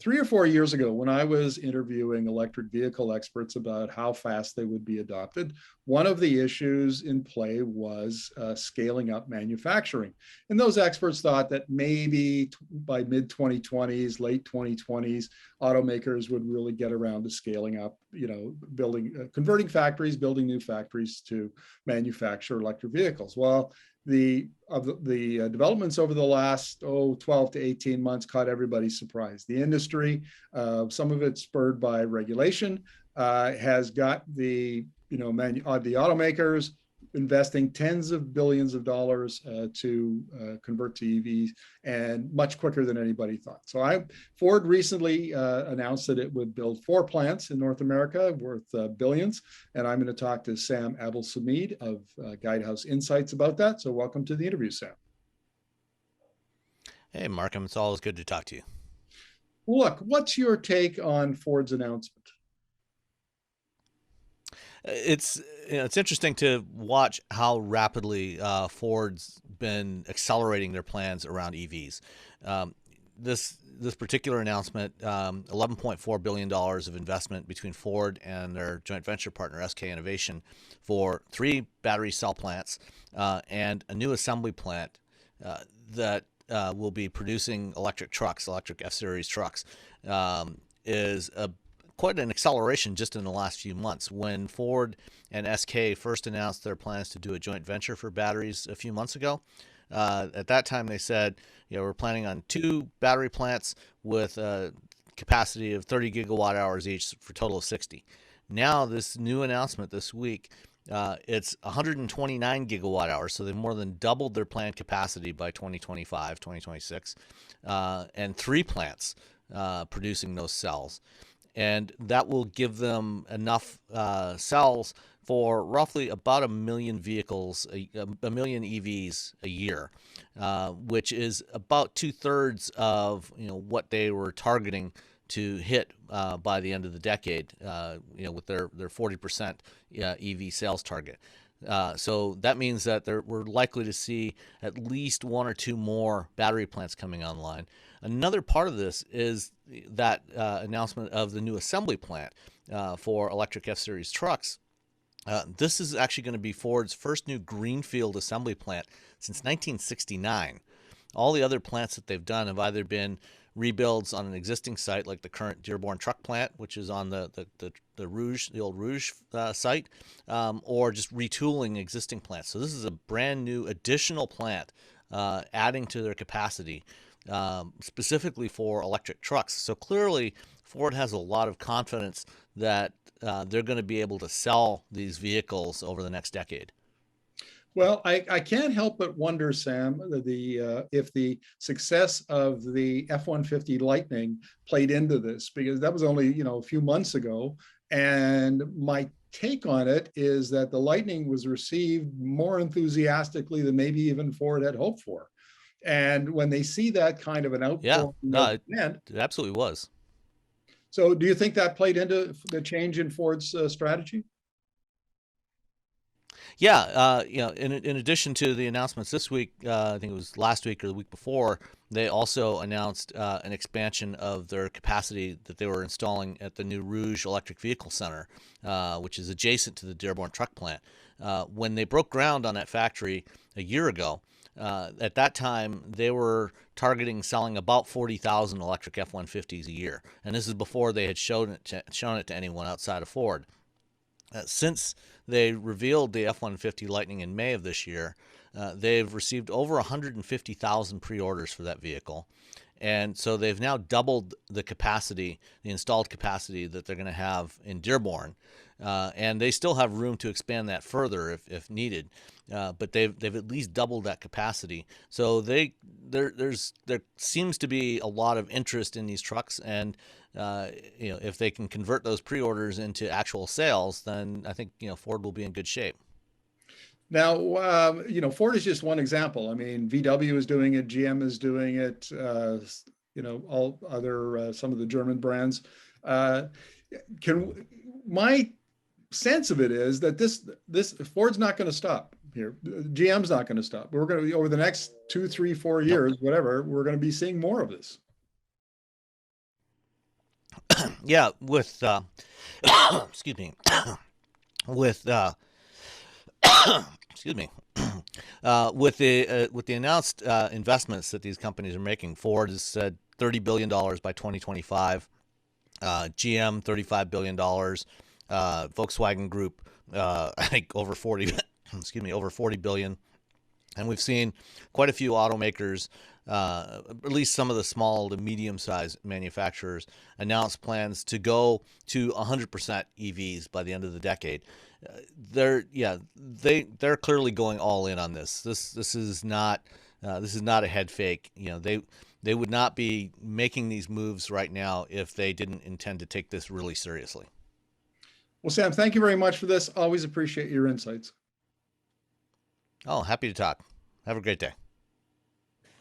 3 or 4 years ago, when I was interviewing electric vehicle experts about how fast they would be adopted, one of the issues in play was scaling up manufacturing. And those experts thought that maybe by mid 2020s, late 2020s, automakers would really get around to scaling up, building, converting factories, building new factories to manufacture electric vehicles. Well, the developments over the last 12 to 18 months caught everybody's surprise. The industry, some of it spurred by regulation, has got the automakers investing tens of billions of dollars to convert to EVs, and much quicker than anybody thought. So Ford recently announced that it would build 4 plants in North America worth billions. And I'm going to talk to Sam Abuelsamid of Guidehouse Insights about that. So welcome to the interview, Sam. Hey, Markham, it's always good to talk to you. Look, what's your take on Ford's announcement? It's interesting to watch how rapidly Ford's been accelerating their plans around EVs. This particular announcement, $11.4 billion of investment between Ford and their joint venture partner SK Innovation for 3 battery cell plants and a new assembly plant that will be producing electric trucks, electric F-Series trucks, is quite an acceleration just in the last few months. When Ford and SK first announced their plans to do a joint venture for batteries a few months ago, at that time they said, we're planning on 2 battery plants with a capacity of 30 gigawatt hours each for a total of 60. Now this new announcement this week, it's 129 gigawatt hours, so they've more than doubled their planned capacity by 2025, 2026, and 3 plants producing those cells. And that will give them enough cells for roughly about 1 million vehicles, a million EVs a year, which is about 2/3 of what they were targeting to hit by the end of the decade, with their 40% EV sales target. So that means that we're likely to see at least 1 or 2 more battery plants coming online. Another part of this is that announcement of the new assembly plant for electric F-Series trucks. This is actually going to be Ford's first new greenfield assembly plant since 1969. All the other plants that they've done have either been rebuilds on an existing site, like the current Dearborn truck plant, which is on the old Rouge site, or just retooling existing plants. So this is a brand new additional plant adding to their capacity, specifically for electric trucks. So clearly Ford has a lot of confidence that they're going to be able to sell these vehicles over the next decade. Well, I can't help but wonder, Sam, if the success of the F-150 Lightning played into this, because that was only a few months ago, and my take on it is that the Lightning was received more enthusiastically than maybe even Ford had hoped for. And when they see that kind of an outpouring, it absolutely was. So, do you think that played into the change in Ford's strategy? Yeah, in addition to the announcements this week, I think it was last week or the week before, they also announced an expansion of their capacity that they were installing at the new Rouge Electric Vehicle Center, which is adjacent to the Dearborn truck plant. When they broke ground on that factory a year ago, at that time, they were targeting selling about 40,000 electric F-150s a year, and this is before they had shown it to anyone outside of Ford. Since they revealed the F-150 Lightning in May of this year, they've received over 150,000 pre-orders for that vehicle. And so they've now doubled the capacity, the installed capacity that they're going to have in Dearborn. And they still have room to expand that further if needed. But they've at least doubled that capacity. So there seems to be a lot of interest in these trucks, and if they can convert those pre-orders into actual sales, then I think Ford will be in good shape. Now, Ford is just one example. I mean, VW is doing it, GM is doing it, all other, some of the German brands. My sense of it is that this Ford's not going to stop here. GM's not going to stop. We're going to be, over the next 2, 3, 4 years, whatever, we're going to be seeing more of this. Yeah, with excuse me, with excuse me, with the announced investments that these companies are making. Ford has said $30 billion by 2025. GM $35 billion. Volkswagen Group, I think over 40. Excuse me, over 40 billion. And we've seen quite a few automakers, at least some of the small to medium-sized manufacturers, announce plans to go to 100% EVs by the end of the decade. They're clearly going all in on this. This is not a head fake. They would not be making these moves right now if they didn't intend to take this really seriously. Well, Sam, thank you very much for this. Always appreciate your insights. Oh, happy to talk. Have a great day.